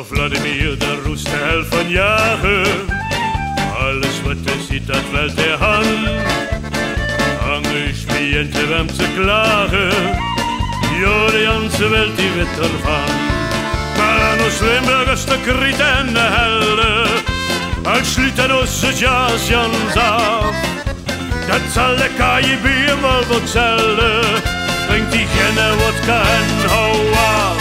Vladimir, der roest de helft van jaren. Alles wat hij ziet, dat valt hij aan. Angespiënte hem te klagen. Jo, de ganze Welt, die weet ervan. Maar ons Limburgers de kriet en de helde. Als sliten onze jazzjans af. Dat zal de KGB wel wat zelden. Drink die genne wodka en hou af.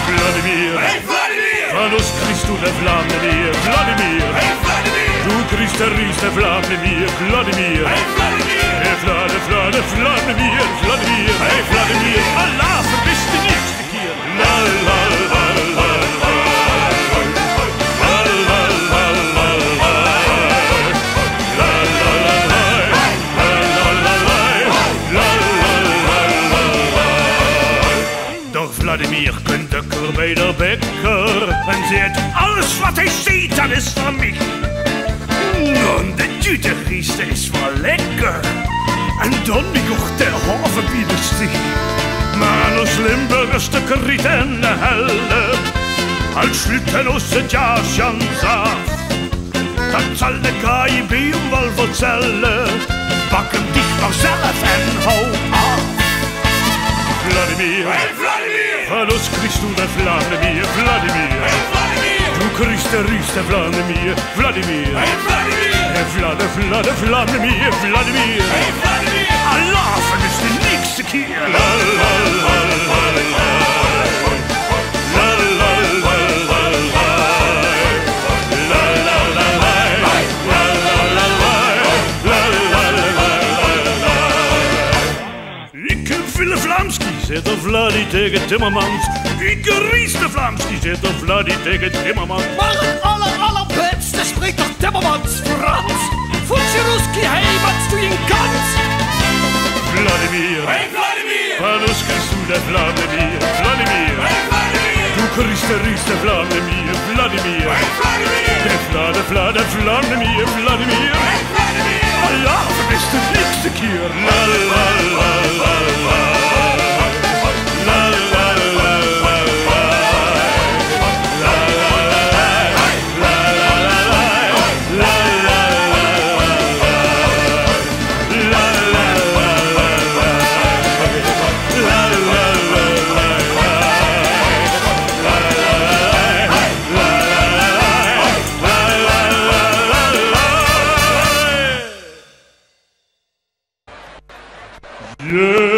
Vladimir, hey Vladimir! van ons Christus de Vladimir, Vladimir. Hey Vladimir! Du Christus de Vladimir, Vladimir. Hey Vladimir! Hey Vladimir, Vladimir. Hey Vladimir, Allah vergisst de nächste keer. La la la la la. La la la la la. La la la la. La la la la. La la la la. Doch Vladimir kunt de kur bij de bekker en zegt alles wat hij ziet, dat is van mij. En de Duterrieste is wel lekker. En dan nog de haven bieden zich. Maar ons Limburgers de kriet en de helden. Als slitten onze jazzjans af. Dat zal de KGB wel vertellen. Pak hem dicht maar zelf en hou af. Vladimir, Hey Vladimir! van ons Christus de Vladimir, Vladimir. Hey Vladimir! Du Christus de Vladimir, Vladimir. Hey Vladimir! Vladimir, Vladimir. Hey Vladimir! Allah vergisst de nächste keer. La la la la la. La la la la la. La la la la. La la la la. La la la la. Ik heb veel Vlamski, zegt de Vladi tegen Timmermans. Ik ries de Vlamski, zegt de Vladi tegen Timmermans. Maar het allerbeste spreekt toch Timmermans Frans? Futscheruski, hey, wat doe je in kans? Vladimir, Hey Vladimir! van ons Christus de Vladimir, Vladimir. Hey Vladimir! Du Christus de Vladimir, Vladimir. Hey Vladimir! De Vladimir, Vladimir. Hey Vladimir! Allah vergisst de nächste keer. La la la la la. La la la la la. La la la la. La la la la. La la la la. La la la la. La la la la. Yeah.